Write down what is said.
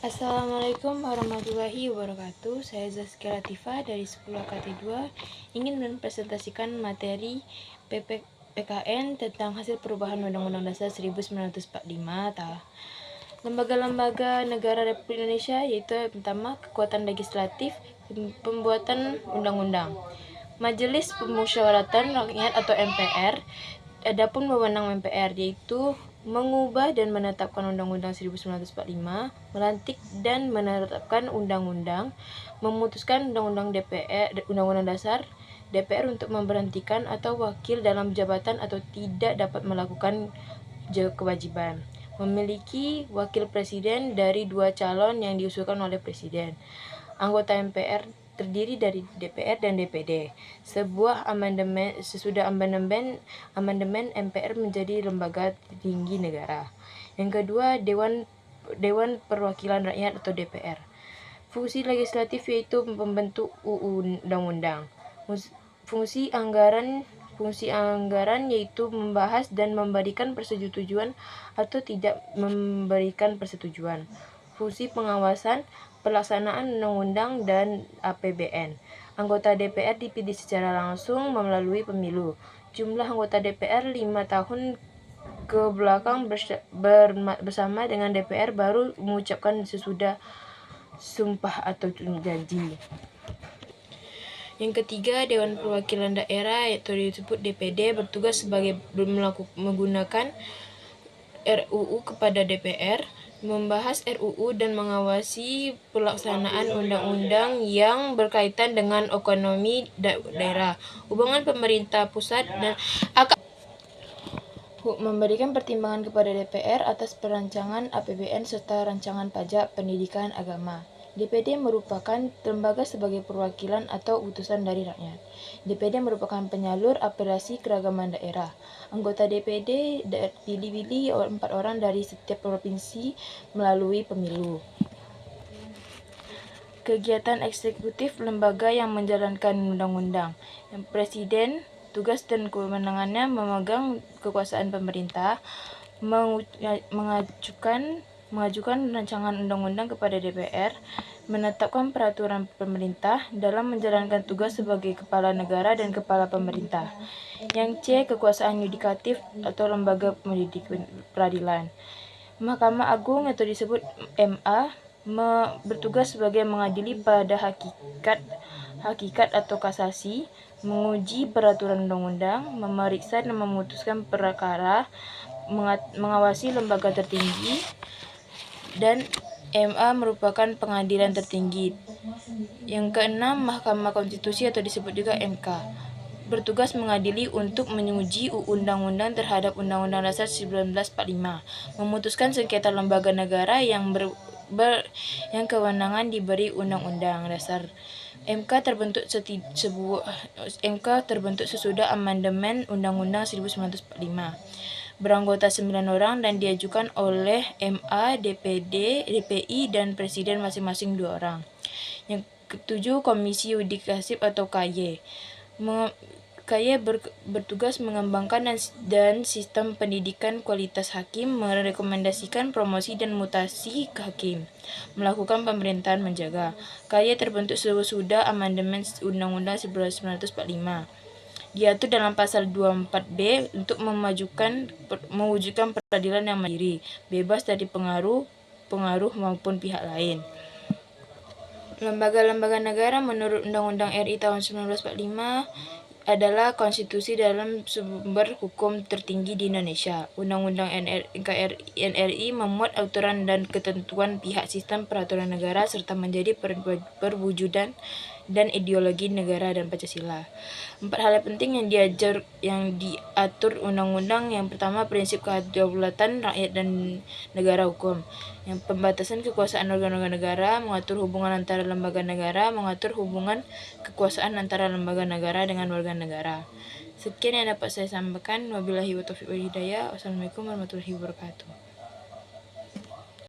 Assalamualaikum warahmatullahi wabarakatuh. Saya Zaskia Latifah dari 10 AKT 2 ingin mempresentasikan materi PKN tentang hasil perubahan Undang-Undang Dasar 1945. Lembaga-lembaga negara Republik Indonesia, yaitu yang pertama kekuatan legislatif, pembuatan undang-undang. Majelis Pemusyawaratan Rakyat atau MPR. Adapun wewenang MPR yaitu mengubah dan menetapkan Undang-Undang 1945, melantik dan menetapkan undang-undang, memutuskan Undang-Undang Undang-Undang Dasar, DPR untuk memberhentikan atau wakil dalam jabatan atau tidak dapat melakukan kewajiban, memiliki wakil presiden dari 2 calon yang diusulkan oleh presiden. Anggota MPR terdiri dari DPR dan DPD. Sesudah amandemen MPR menjadi lembaga tinggi negara. Yang kedua, Dewan Perwakilan Rakyat atau DPR. Fungsi legislatif yaitu membentuk undang-undang. Fungsi anggaran yaitu membahas dan memberikan persetujuan atau tidak memberikan persetujuan. Fungsi pengawasan, pelaksanaan undang-undang dan APBN. Anggota DPR dipilih secara langsung melalui pemilu. Jumlah anggota DPR 5 tahun ke belakang bersama dengan DPR baru mengucapkan sesudah sumpah atau janji. Yang ketiga, Dewan Perwakilan Daerah atau disebut DPD bertugas sebagai menggunakan RUU kepada DPR, membahas RUU dan mengawasi pelaksanaan undang-undang yang berkaitan dengan otonomi daerah, hubungan pemerintah pusat dan akan memberikan pertimbangan kepada DPR atas perancangan APBN serta rancangan pajak pendidikan agama. DPD merupakan lembaga sebagai perwakilan atau utusan dari rakyat. DPD merupakan penyalur aspirasi keragaman daerah. Anggota DPD dipilih 4 orang dari setiap provinsi melalui pemilu. Kegiatan eksekutif lembaga yang menjalankan undang-undang. Yang Presiden, tugas dan kewenangannya memegang kekuasaan pemerintah, mengajukan rancangan undang-undang kepada DPR, menetapkan peraturan pemerintah dalam menjalankan tugas sebagai kepala negara dan kepala pemerintah. Yang C, kekuasaan yudikatif atau lembaga peradilan. Mahkamah Agung atau disebut MA bertugas sebagai mengadili pada hakikat atau kasasi, menguji peraturan undang-undang, memeriksa dan memutuskan perkara, mengawasi lembaga tertinggi, dan MA merupakan pengadilan tertinggi. Yang keenam, Mahkamah Konstitusi atau disebut juga MK bertugas mengadili untuk menguji undang-undang terhadap Undang-Undang Dasar 1945, memutuskan sengketa lembaga negara yang kewenangan diberi Undang-Undang Dasar. MK terbentuk sesudah amandemen Undang-Undang 1945. Beranggota 9 orang dan diajukan oleh MA, DPD, DPI, dan Presiden masing-masing 2 orang. Yang ketujuh, Komisi Yudikatif atau KY. KY bertugas mengembangkan dan sistem pendidikan kualitas hakim, merekomendasikan promosi dan mutasi ke hakim, melakukan pemerintahan menjaga. KY terbentuk sesudah amandemen Undang-Undang 1945. Diatur dalam pasal 24B untuk mewujudkan peradilan yang mandiri, bebas dari pengaruh maupun pihak lain. Lembaga-lembaga negara menurut Undang-Undang RI tahun 1945 adalah konstitusi dalam sumber hukum tertinggi di Indonesia. Undang-Undang NRI memuat aturan dan ketentuan pihak sistem peraturan negara serta menjadi perwujudan dan ideologi negara dan Pancasila. 4 hal penting yang diatur undang-undang. Yang pertama, prinsip kedaulatan rakyat dan negara hukum. Yang pembatasan kekuasaan organ-organ negara, mengatur hubungan antara lembaga negara, mengatur hubungan kekuasaan antara lembaga negara dengan warga negara. Sekian yang dapat saya sampaikan. Wabillahi taufiq wal hidayah. Wassalamualaikum warahmatullahi wabarakatuh.